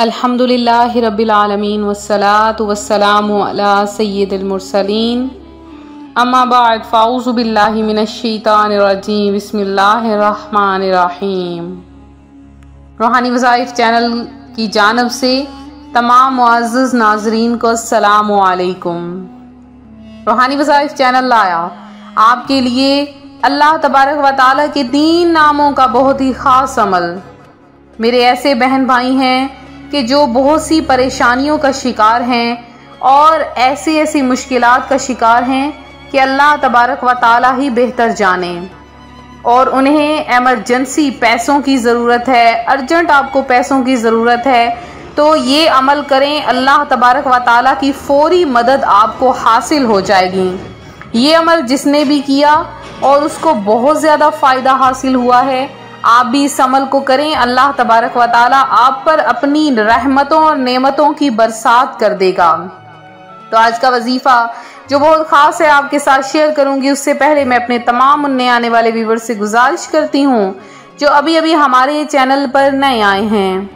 अल्हम्दुलिल्लाहि रब्बिल आलमीन वस्सलातु वस्सलामु अला सय्यिदिल मुरसलीन अम्मा बाद फ़ाऊज़ु बिल्लाहि मिनश शैतानिर रजीम बिस्मिल्लाहिर रहमानिर रहीम। रूहानी वज़ाइफ चैनल की जानब से तमाम मुअज़्ज़ज़ नाज़रीन को अस्सलामु अलैकुम। रूहानी वज़ाइफ चैनल लाया आपके लिए अल्लाह तबारक व तआला के 3 नामों का बहुत ही ख़ास अमल। मेरे ऐसे बहन भाई हैं कि जो बहुत सी परेशानियों का शिकार हैं और ऐसी मुश्किलात का शिकार हैं कि अल्लाह तबारक व तआला ही बेहतर जाने, और उन्हें एमरजेंसी पैसों की ज़रूरत है, अर्जेंट आपको पैसों की ज़रूरत है, तो ये अमल करें, अल्लाह तबारक व तआला की फ़ौरी मदद आपको हासिल हो जाएगी। ये अमल जिसने भी किया और उसको बहुत ज़्यादा फ़ायदा हासिल हुआ है, आप भी इस अमल को करें। अल्लाह तबारक व तआला आप पर अपनी रहमतों और नेमतों की बरसात कर देगा। तो आज का वजीफ़ा जो बहुत ख़ास है आपके साथ शेयर करूंगी, उससे पहले मैं अपने तमाम नए आने वाले व्यूअर्स से गुजारिश करती हूं जो अभी अभी हमारे चैनल पर नए आए हैं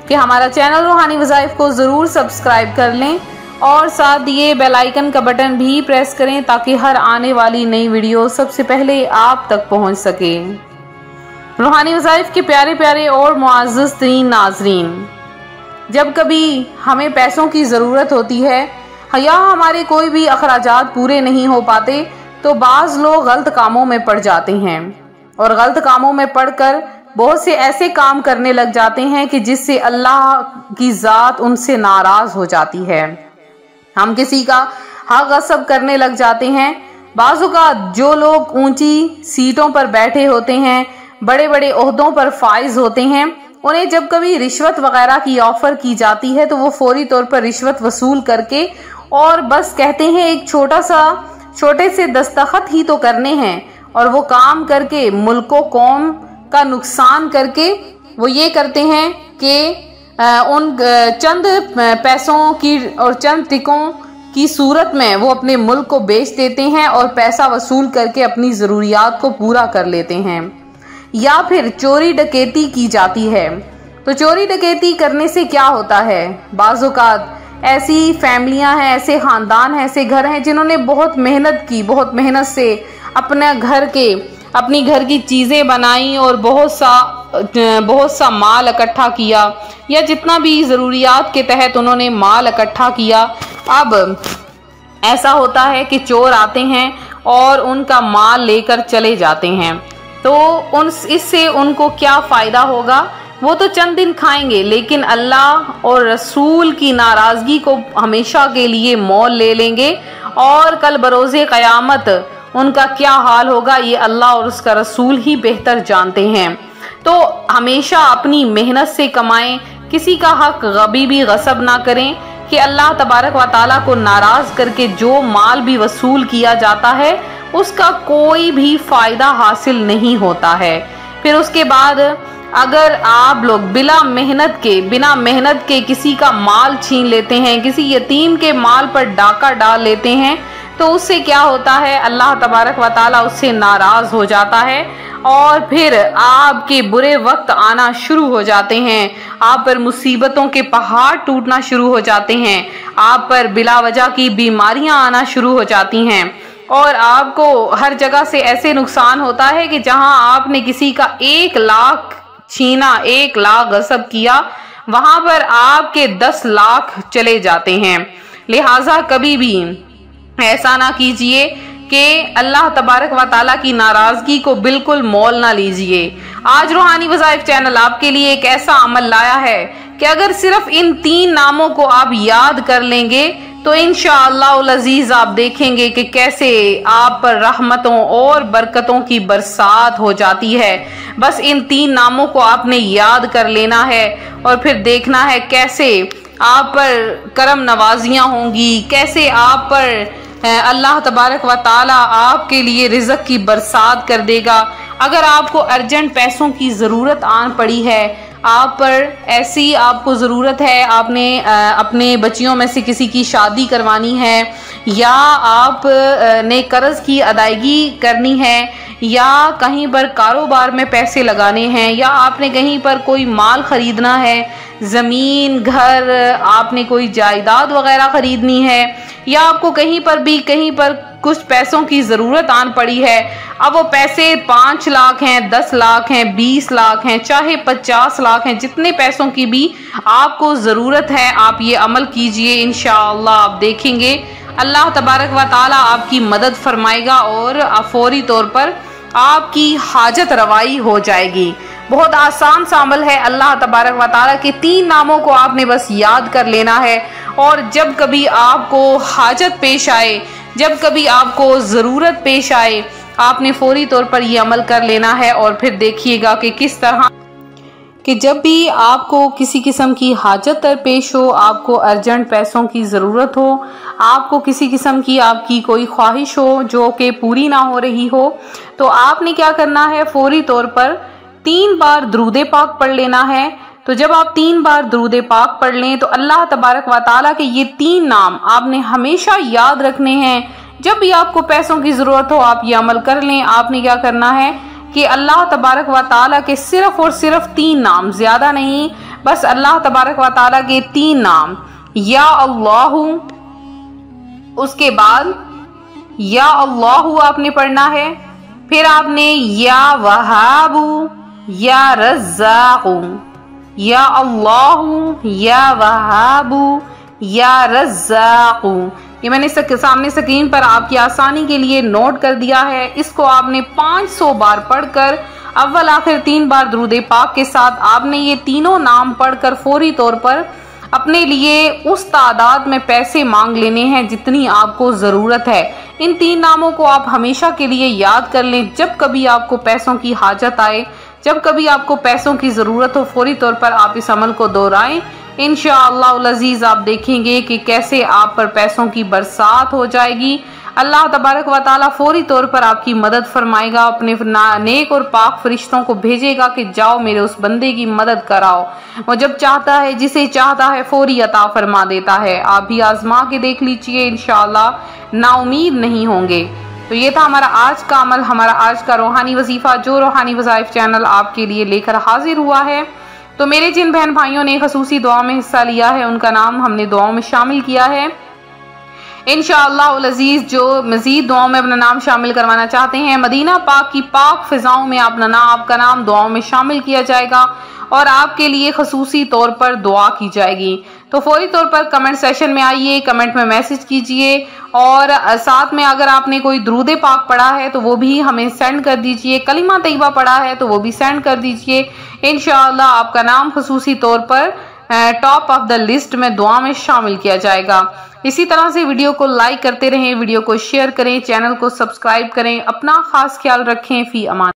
कि हमारा चैनल रूहानी वज़ाइफ को ज़रूर सब्सक्राइब कर लें और साथ दिए बेल आइकन का बटन भी प्रेस करें ताकि हर आने वाली नई वीडियो सबसे पहले आप तक पहुंच सके। रूहानी वज़ाइफ के प्यारे प्यारे और मुअज़्ज़ज़ तरीन नाज़रीन, जब कभी हमें पैसों की ज़रूरत होती है या हमारे कोई भी अखराजात पूरे नहीं हो पाते, तो बाज़ लोग गलत कामों में पड़ जाते हैं और गलत कामों में पड़कर बहुत से ऐसे काम करने लग जाते हैं कि जिससे अल्लाह की ज़ात उनसे नाराज़ हो जाती है। हम किसी का हक गस्ब करने लग जाते हैं। बाज़ों का जो लोग ऊंची सीटों पर बैठे होते हैं, बड़े बड़े ओहदों पर फाइज होते हैं, उन्हें जब कभी रिश्वत वगैरह की ऑफर की जाती है तो वो फौरी तौर पर रिश्वत वसूल करके और बस कहते हैं एक छोटे से दस्तखत ही तो करने हैं, और वो काम करके मुल्को कौम का नुकसान करके वो ये करते हैं कि उन चंद पैसों की और चंद टिकों की सूरत में वो अपने मुल्क को बेच देते हैं और पैसा वसूल करके अपनी ज़रूरियात को पूरा कर लेते हैं। या फिर चोरी डकैती की जाती है। तो चोरी डकैती करने से क्या होता है, बाज़ों का ऐसी फैमिलियां हैं, ऐसे ख़ानदान हैं, ऐसे घर हैं जिन्होंने बहुत मेहनत की, बहुत मेहनत से अपनी घर की चीज़ें बनाई और बहुत सा माल इकट्ठा किया, या जितना भी ज़रूरियात के तहत उन्होंने माल इकट्ठा किया। अब ऐसा होता है कि चोर आते हैं और उनका माल लेकर चले जाते हैं, तो इससे उनको क्या फ़ायदा होगा? वो तो चंद दिन खाएंगे, लेकिन अल्लाह और रसूल की नाराज़गी को हमेशा के लिए मोल ले लेंगे, और कल बरोज़े क़यामत उनका क्या हाल होगा ये अल्लाह और उसका रसूल ही बेहतर जानते हैं। तो हमेशा अपनी मेहनत से कमाएं, किसी का हक कभी भी गस्ब ना करें कि अल्लाह तबारक व तआला को नाराज़ करके जो माल भी वसूल किया जाता है उसका कोई भी फ़ायदा हासिल नहीं होता है। फिर उसके बाद अगर आप लोग बिना मेहनत के किसी का माल छीन लेते हैं, किसी यतीम के माल पर डाका डाल लेते हैं, तो उससे क्या होता है, अल्लाह तबारक व तआला उससे नाराज़ हो जाता है और फिर आपके बुरे वक्त आना शुरू हो जाते हैं। आप पर मुसीबतों के पहाड़ टूटना शुरू हो जाते हैं, आप पर बिला वजह की बीमारियां आना शुरू हो जाती हैं, और आपको हर जगह से ऐसे नुकसान होता है कि जहां आपने किसी का 1 लाख छीना, 1 लाख गस्ब किया, वहां पर आपके 10 लाख चले जाते हैं। लिहाजा कभी भी ऐसा ना कीजिए कि अल्लाह तबारक व तआला की नाराज़गी को बिल्कुल मोल ना लीजिए। आज रूहानी वज़ाइफ चैनल आपके लिए एक ऐसा अमल लाया है कि अगर सिर्फ इन 3 नामों को आप याद कर लेंगे तो इंशाअल्लाह अज़ीज़ आप देखेंगे कि कैसे आप पर रहमतों और बरकतों की बरसात हो जाती है। बस इन 3 नामों को आपने याद कर लेना है और फिर देखना है कैसे आप पर करम नवाजियां होंगी, कैसे आप पर अल्लाह तबारक व तआला आपके लिए रिज़्क़ की बरसात कर देगा। अगर आपको अर्जेंट पैसों की ज़रूरत आन पड़ी है, आप पर ऐसी आपको ज़रूरत है, आपने अपने बच्चियों में से किसी की शादी करवानी है, या आप ने कर्ज की अदायगी करनी है, या कहीं पर कारोबार में पैसे लगाने हैं, या आपने कहीं पर कोई माल ख़रीदना है, ज़मीन घर, आपने कोई जायदाद वगैरह ख़रीदनी है, या आपको कहीं पर कुछ पैसों की ज़रूरत आन पड़ी है। अब वो पैसे 5 लाख हैं, 10 लाख हैं, 20 लाख हैं, चाहे 50 लाख हैं, जितने पैसों की भी आपको ज़रूरत है, आप ये अमल कीजिए। इंशाअल्लाह आप देखेंगे अल्लाह तबारक व ताला आपकी मदद फरमाएगा और फौरी तौर पर आपकी हाजत रवाई हो जाएगी। बहुत आसान सा अमल है। अल्लाह तबारक व ताला के 3 नामों को आपने बस याद कर लेना है, और जब कभी आपको हाजत पेश आए, जब कभी आपको ज़रूरत पेश आए, आपने फौरी तौर पर यह अमल कर लेना है। और फिर देखिएगा कि किस तरह कि जब भी आपको किसी किस्म की हाजत दरपेश हो, आपको अर्जेंट पैसों की ज़रूरत हो, आपको किसी किस्म की आपकी कोई ख्वाहिश हो जो कि पूरी ना हो रही हो, तो आपने क्या करना है, फौरी तौर पर 3 बार दुरूद पाक पढ़ लेना है। तो जब आप 3 बार दुरूद पाक पढ़ लें तो अल्लाह तबारक व ताला के ये 3 नाम आपने हमेशा याद रखने हैं। जब भी आपको पैसों की ज़रूरत हो आप ये अमल कर लें। आपने क्या करना है कि अल्लाह तबारक व ताला के सिर्फ और सिर्फ 3 नाम, ज़्यादा नहीं, बस अल्लाह तबारक व ताला के 3 नाम, या अल्लाहु, उसके बाद या अल्लाहु आपने पढ़ना है, फिर आपने या वहाबु, या रज़्ज़ाक़ु, या अल्लाहु, या वहाबु, या रज़्ज़ाक़ु। ये मैंने सामने स्क्रीन पर आपकी आसानी के लिए नोट कर दिया है। इसको आपने 500 बार पढ़कर अव्वल आखिर 3 बार दुरूद पाक के साथ आपने ये तीनों नाम पढ़कर फौरी तौर पर अपने लिए उस तादाद में पैसे मांग लेने हैं जितनी आपको ज़रूरत है। इन 3 नामों को आप हमेशा के लिए याद कर लें। जब कभी आपको पैसों की हाजत आए, जब कभी आपको पैसों की ज़रूरत हो, फौरी तौर पर आप इस अमल को दोहराएं। इंशाअल्लाह अज़ीज़ आप देखेंगे कि कैसे आप पर पैसों की बरसात हो जाएगी। अल्लाह तबारक व ताला फौरी तौर पर आपकी मदद फरमाएगा, अपने नेक और पाक फरिश्तों को भेजेगा कि जाओ मेरे उस बंदे की मदद कराओ। वो जब चाहता है, जिसे चाहता है, फौरी अता फरमा देता है। आप भी आजमा के देख लीजिए, इंशाअल्लाह नाउमीद नहीं होंगे। तो ये था हमारा आज का अमल, हमारा आज का रूहानी वजीफा, जो रूहानी वज़ाइफ चैनल आपके लिए लेकर हाजिर हुआ है। तो मेरे जिन बहन भाइयों ने खसूसी दुआ में हिस्सा लिया है उनका नाम हमने दुआओं में शामिल किया है। इंशाअल्लाह अज़ीज़ जो मज़ीद दुआओं में अपना नाम शामिल करवाना चाहते हैं, मदीना पाक की पाक फ़िज़ाओं में आपका नाम दुआओं में शामिल किया जाएगा और आपके लिए खसूसी तौर पर दुआ की जाएगी। तो फौरी तौर पर कमेंट सेशन में आइए, कमेंट में मैसेज कीजिए, और साथ में अगर आपने कोई दुरूद पाक पढ़ा है तो वो भी हमें सेंड कर दीजिए। कलिमा तैयबा पढ़ा है तो वो भी सेंड कर दीजिए। इंशाअल्लाह आपका नाम खसूसी तौर पर टॉप ऑफ द लिस्ट में दुआ में शामिल किया जाएगा। इसी तरह से वीडियो को लाइक करते रहें, वीडियो को शेयर करें, चैनल को सब्सक्राइब करें। अपना खास ख्याल रखें। फी अमान।